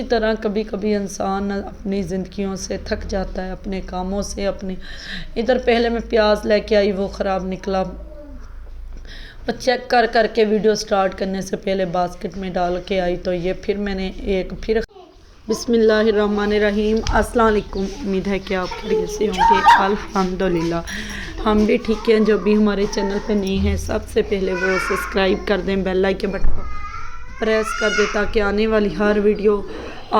اسی طرح کبھی کبھی انسان اپنی زندگیوں سے تھک جاتا ہے، اپنے کاموں سے، ادھر پہلے میں پیاز لے کے آئی، وہ خراب نکلا، اور چیک کر کے ویڈیو سٹارٹ کرنے سے پہلے باسکٹ میں ڈال کے آئی، تو یہ پھر میں نے بسم اللہ الرحمن الرحیم۔ السلام علیکم، امید ہے کہ آپ خیریت سے ہوں گے۔ الحمدللہ ہم بھی ٹھیک ہیں۔ جو بھی ہمارے چینل پہ نہیں ہیں، سب سے پہلے وہ سبسکرائب کر دیں، بیل آئیکن بٹن کو پریس کر دیں تاکہ آنے والی ہر ویڈیو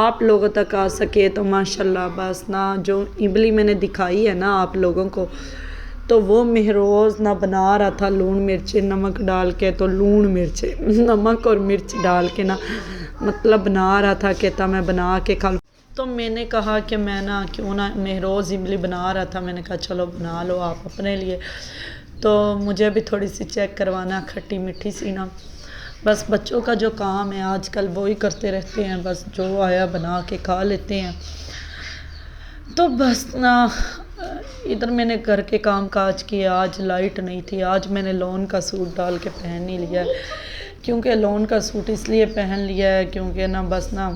آپ لوگوں تک آ سکے۔ تو ماشاءاللہ بس نا، جو املی میں نے دکھائی ہے نا آپ لوگوں کو، تو وہ مہروز نہ بنا رہا تھا لون مرچ نمک ڈال کے، تو لون مرچ نمک اور مرچ ڈال کے نا مطلب بنا رہا تھا، کہتا میں بنا کے کھا لوں۔ تو میں نے کہا کہ میں نا کیوں نہ، مہروز املی بنا رہا تھا، میں نے کہا چلو بنا لو آپ اپنے لیے۔ تو مجھے بھی تھوڑی سی چیک کروانا، کھٹی میٹھی سی نا، بس بچوں کا جو کام ہے آج کل وہی کرتے رہتے ہیں، بس جو آیا بنا کے کھا لیتے ہیں۔ تو بس نا ادھر میں نے گھر کے کام کاج کیے، آج لائٹ نہیں تھی، آج میں نے لون کا سوٹ ڈال کے پہن ہی لیا ہے، کیونکہ لون کا سوٹ اس لیے پہن لیا ہے کیونکہ نا بس نا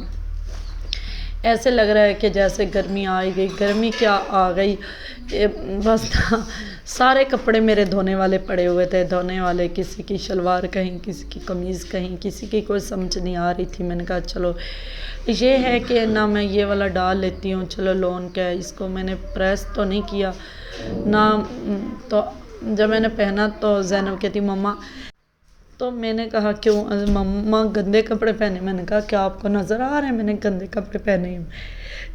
ایسے لگ رہا ہے کہ جیسے گرمی آ گئی، گرمی کیا آ گئی، بس نا سارے کپڑے میرے دھونے والے پڑے ہوئے تھے، دھونے والے، کسی کی شلوار کہیں، کسی کی قمیض کہیں، کسی کی کوئی سمجھ نہیں آ رہی تھی۔ میں نے کہا چلو یہ ہے کہ نہ میں یہ والا ڈال لیتی ہوں، چلو لون کا ہے، اس کو میں نے پریس تو نہیں کیا نہ، تو جب میں نے پہنا تو زینب کہتی مما، تو میں نے کہا کیوں مما گندے کپڑے پہنے؟ میں نے کہا کیا آپ کو نظر آ رہے ہیں میں نے گندے کپڑے پہنے ہیں؟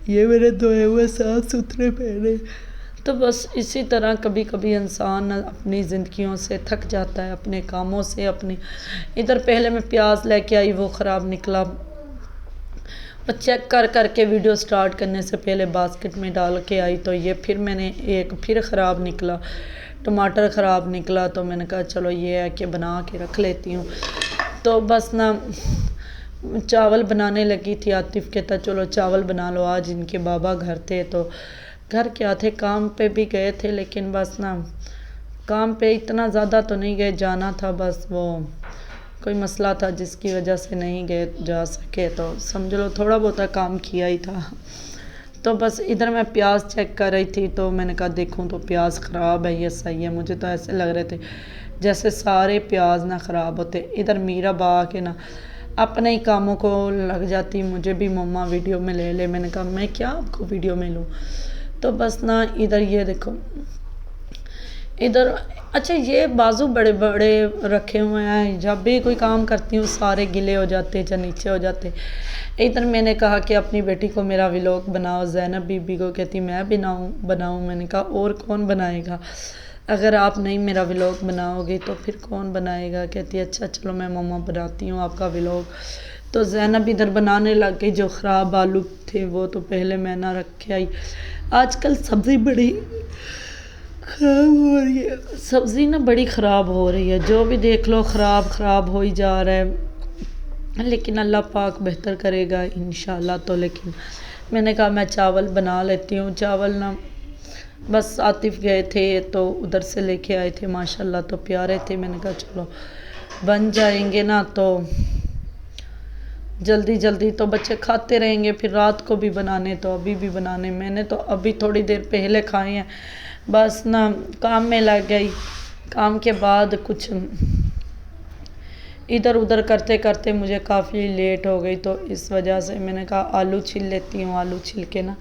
یہ میرے دھوئے ہوئے صاف ستھرے پہنے۔ تو بس اسی طرح کبھی کبھی انسان اپنی زندگیوں سے تھک جاتا ہے، اپنے کاموں سے، ادھر پہلے میں پیاز لے کے آئی، وہ خراب نکلا، اور چیک کر کے ویڈیو سٹارٹ کرنے سے پہلے باسکٹ میں ڈال کے آئی، تو یہ پھر میں نے پھر خراب نکلا، ٹماٹر خراب نکلا، تو میں نے کہا چلو یہ ہے کہ بنا کے رکھ لیتی ہوں۔ تو بس نا چاول بنانے لگی تھی، عاطف کہتا چلو چاول بنا لو، آج ان کے بابا گھر تھے، تو گھر کیا تھے، کام پہ بھی گئے تھے، لیکن بس نا کام پہ اتنا زیادہ تو نہیں گئے، جانا تھا بس وہ کوئی مسئلہ تھا جس کی وجہ سے نہیں گئے جا سکے، تو سمجھ لو تھوڑا بہت کام کیا ہی تھا۔ تو بس ادھر میں پیاز چیک کر رہی تھی، تو میں نے کہا دیکھوں تو پیاز خراب ہے یا صحیح ہے، مجھے تو ایسے لگ رہے تھے جیسے سارے پیاز نہ خراب ہوتے۔ ادھر میرا با کے نا اپنے ہی کاموں کو لگ جاتی، مجھے بھی مما ویڈیو میں لے لے، میں نے کہا میں کیا آپ کو ویڈیو میں لوں۔ تو بس نا ادھر یہ دیکھو، ادھر اچھا یہ بازو بڑے بڑے رکھے ہوئے ہیں، جب بھی کوئی کام کرتی ہوں سارے گلے ہو جاتے یا نیچے ہو جاتے۔ ادھر میں نے کہا کہ اپنی بیٹی کو میرا ولاگ بناؤ، زینب بی بی کو کہتی میں بناؤں، میں نے کہا اور کون بنائے گا، اگر آپ نہیں میرا ولاگ بناؤ گی تو پھر کون بنائے گا؟ کہتی اچھا چلو میں مما بناتی ہوں آپ کا ولاگ۔ تو زینب ادھر بنانے لگ گئی، جو خراب آلو تھے وہ تو پہلے میں نہ رکھے آئی۔ آج کل سبزی بڑی خراب ہو رہی ہے، سبزی نا بڑی خراب ہو رہی ہے، جو بھی دیکھ لو خراب ہو ہی جا رہا ہے، لیکن اللہ پاک بہتر کرے گا انشاءاللہ۔ تو لیکن میں نے کہا میں چاول بنا لیتی ہوں، چاول نا بس عاطف گئے تھے تو ادھر سے لے کے آئے تھے، ماشاءاللہ تو پیارے تھے، میں نے کہا چلو بن جائیں گے نا تو جلدی تو بچے کھاتے رہیں گے، پھر رات کو بھی بنانے تو ابھی بھی بنانے، میں نے تو ابھی تھوڑی دیر پہلے کھائے ہیں، بس نا کام میں لگ گئی، کام کے بعد کچھ ادھر ادھر کرتے مجھے کافی لیٹ ہو گئی، تو اس وجہ سے میں نے کہا آلو چھیل لیتی ہوں، آلو چھیل کے نا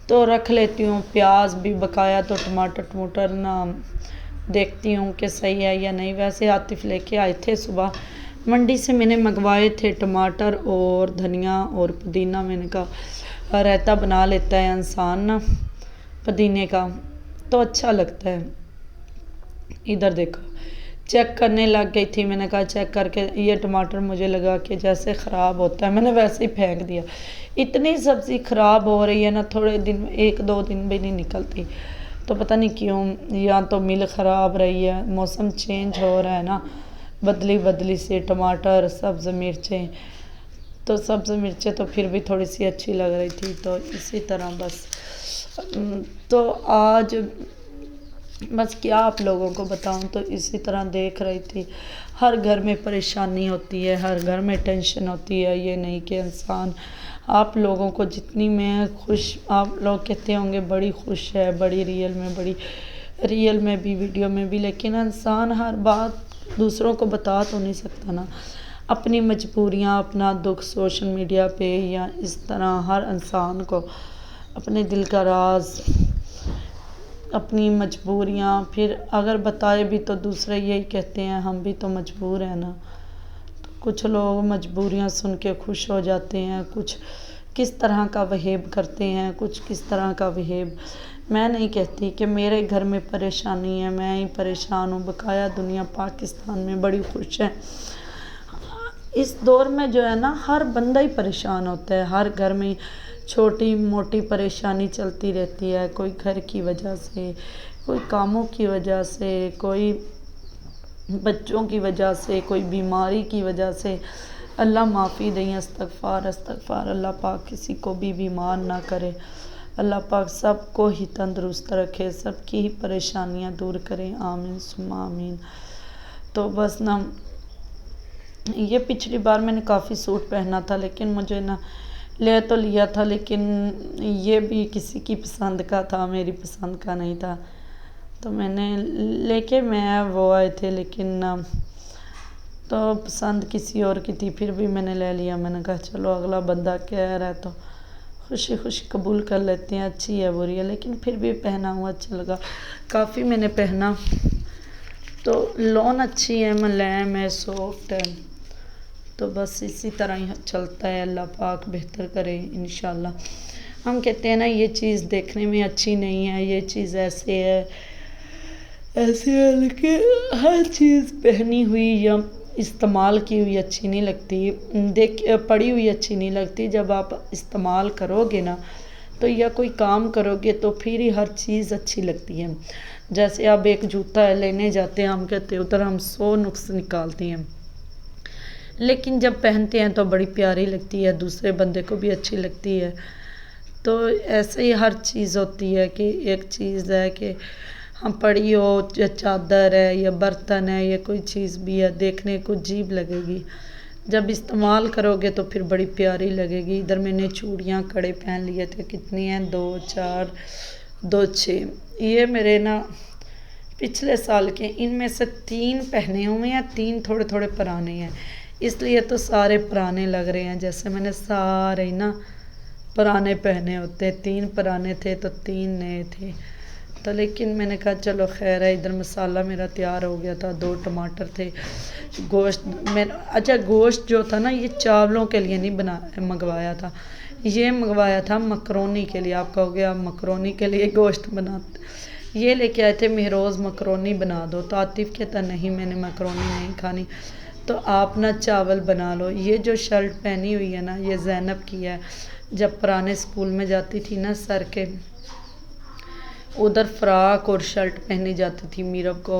تو رکھ لیتی ہوں، پیاز بھی بقایا، تو ٹماٹر نا دیکھتی ہوں کہ صحیح ہے یا نہیں۔ ویسے عاطف لے کے آئے تھے صبح منڈی سے، میں نے منگوائے تھے ٹماٹر اور دھنیا اور پودینہ، میں نے کہا رائتا بنا لیتا ہے انسان نا پودینے کا تو اچھا لگتا ہے۔ ادھر دیکھو چیک کرنے لگ گئی تھی، میں نے کہا چیک کر کے، یہ ٹماٹر مجھے لگا کہ جیسے خراب ہوتا ہے، میں نے ویسے ہی پھینک دیا، اتنی سبزی خراب ہو رہی ہے نا، تھوڑے دن 1-2 دن بھی نہیں نکلتی، تو پتہ نہیں کیوں، یا تو مل خراب رہی ہے، موسم چینج ہو رہا ہے نا، بدلی سے ٹماٹر، سبز مرچیں تو پھر بھی تھوڑی سی اچھی لگ رہی تھی، تو اسی طرح بس تو آج بس کیا آپ لوگوں کو بتاؤں، تو اسی طرح دیکھ رہی تھی، ہر گھر میں پریشانی ہوتی ہے، ہر گھر میں ٹینشن ہوتی ہے، یہ نہیں کہ انسان آپ لوگوں کو جتنی میں خوش، آپ لوگ کہتے ہوں گے بڑی خوش ہے، بڑی ریئل میں بھی ویڈیو میں بھی، لیکن انسان ہر بات دوسروں کو بتا تو نہیں سکتا نا، اپنی مجبوریاں، اپنا دکھ سوشل میڈیا پہ یا اس طرح ہر انسان کو اپنے دل کا راز، اپنی مجبوریاں، پھر اگر بتائے بھی تو دوسرے یہی کہتے ہیں ہم بھی تو مجبور ہیں نا۔ تو کچھ لوگ مجبوریاں سن کے خوش ہو جاتے ہیں، کچھ کس طرح کا بہیو کرتے ہیں، کچھ کس طرح کا بہیو۔ میں نہیں کہتی کہ میرے گھر میں پریشانی ہے، میں ہی پریشان ہوں، بقایا دنیا پاکستان میں بڑی خوش ہے۔ اس دور میں جو ہے نا ہر بندہ ہی پریشان ہوتا ہے، ہر گھر میں چھوٹی موٹی پریشانی چلتی رہتی ہے، کوئی گھر کی وجہ سے، کوئی کاموں کی وجہ سے، کوئی بچوں کی وجہ سے، کوئی بیماری کی وجہ سے۔ اللہ معافی دیں، استغفار، اللہ پاک کسی کو بھی بیمار نہ کرے، اللہ پاک سب کو ہی تندرست رکھے، سب کی ہی پریشانیاں دور کریں، آمین ثم آمین۔ تو بس نا، یہ پچھلی بار میں نے کافی سوٹ پہنا تھا، لیکن مجھے نا لے تو لیا تھا، لیکن یہ بھی کسی کی پسند کا تھا، میری پسند کا نہیں تھا، تو میں نے لے کے وہ آئے تھے، لیکن تو پسند کسی اور کی تھی، پھر بھی میں نے لے لیا۔ میں نے کہا چلو اگلا بندہ کہہ رہا ہے تو خوشی خوشی قبول کر لیتے ہیں، اچھی ہے بری ہے، لیکن پھر بھی پہنا ہوا اچھا لگا، کافی میں نے پہنا۔ تو لون اچھی ہے، ملائم ہے، سافٹ ہے، تو بس اسی طرح ہی چلتا ہے، اللہ پاک بہتر کرے انشاءاللہ۔ ہم کہتے ہیں نا یہ چیز دیکھنے میں اچھی نہیں ہے، یہ چیز ایسے ہے لیکن ہر چیز پہنی ہوئی یا استعمال کی ہوئی اچھی نہیں لگتی، پڑی ہوئی اچھی نہیں لگتی، جب آپ استعمال کرو گے نا تو یا کوئی کام کرو گے تو پھر ہی ہر چیز اچھی لگتی ہے۔ جیسے آپ ایک جوتا لینے جاتے ہیں، ہم کہتے ہیں ادھر ہم 100 نقص نکالتے ہیں، لیکن جب پہنتے ہیں تو بڑی پیاری لگتی ہے، دوسرے بندے کو بھی اچھی لگتی ہے۔ تو ایسے ہی ہر چیز ہوتی ہے کہ ایک چیز ہے کہ ہم پڑی ہو یا چادر ہے یا برتن ہے یا کوئی چیز بھی ہے، دیکھنے کو عجیب لگے گی، جب استعمال کرو گے تو پھر بڑی پیاری لگے گی۔ ادھر میں نے چوڑیاں کڑے پہن لیے تھے، کتنی ہیں، 2 4 2 6، یہ میرے نا پچھلے سال کے، ان میں سے 3 پہنے ہوئے ہیں، 3 تھوڑے تھوڑے پرانے ہیں، اس لیے تو سارے پرانے لگ رہے ہیں، جیسے میں نے سارے نا پرانے پہنے ہوتے، 3 پرانے تھے تو 3 نئے تھے، تو لیکن میں نے کہا چلو خیر ہے۔ ادھر مسالہ میرا تیار ہو گیا تھا، 2 ٹماٹر تھے، گوشت اچھا گوشت جو تھا نا یہ چاولوں کے لیے نہیں منگوایا تھا، یہ منگوایا تھا مکرونی کے لیے۔ آپ کہو گے آپ مکرونی کے لیے گوشت بناتے، یہ لے کے آئے تھے مہروز مکرونی بنا دو، تو عاطف کہتا نہیں میں نے مکرونی نہیں کھانی، تو آپ نا چاول بنا لو۔ یہ جو شرٹ پہنی ہوئی ہے نا یہ زینب کی ہے، جب پرانے اسکول میں جاتی تھی نا سر کے ادھر فراق اور شرٹ پہنی جاتی تھی میرب کو،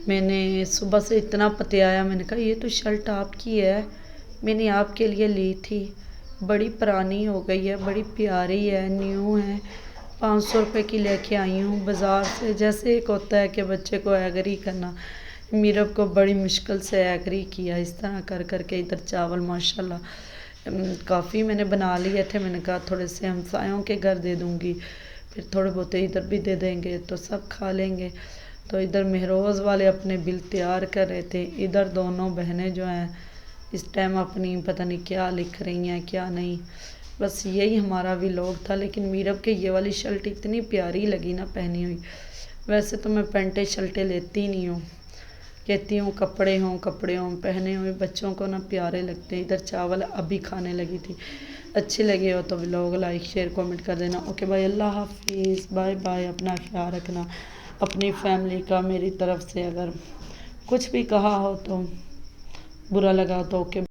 میں نے صبح سے اتنا پتیایا، میں نے کہا یہ تو شرٹ آپ کی ہے، میں نے آپ کے لیے لی تھی، بڑی پرانی ہو گئی ہے، بڑی پیاری ہے، نیو ہے، 500 روپے کی لے کے آئی ہوں بازار سے۔ جیسے ایک ہوتا ہے کہ بچے کو ایگری کرنا، میرب کو بڑی مشکل سے ایگری کیا، اس طرح کر کر کے ادھر چاول ماشاءاللہ کافی میں نے بنا لیے تھے، میں نے کہا تھوڑے سے ہمسایوں کے گھر دے دوں گی، پھر تھوڑے بہت ادھر بھی دے دیں گے تو سب کھا لیں گے۔ تو ادھر مہروز والے اپنے بل تیار کر رہے تھے، ادھر دونوں بہنیں جو ہیں اس ٹائم اپنی پتہ نہیں کیا لکھ رہی ہیں کیا نہیں، بس یہی ہمارا ولاگ تھا۔ لیکن میرب کے یہ والی شرٹ اتنی پیاری لگی نا پہنی ہوئی، ویسے تو میں پینٹیں شرٹیں لیتی نہیں ہوں، کہتی ہوں کپڑے ہوں پہنے ہوئے بچوں کو نا پیارے لگتے ہیں۔ ادھر چاول ابھی کھانے لگی تھی، اچھے لگے ہو تو ولاگ لائک شیئر کامنٹ کر دینا۔ اوکے بھائی، اللہ حافظ، بائے بائے، اپنا خیال رکھنا، اپنی فیملی کا۔ میری طرف سے اگر کچھ بھی کہا ہو تو برا لگا تو اوکے۔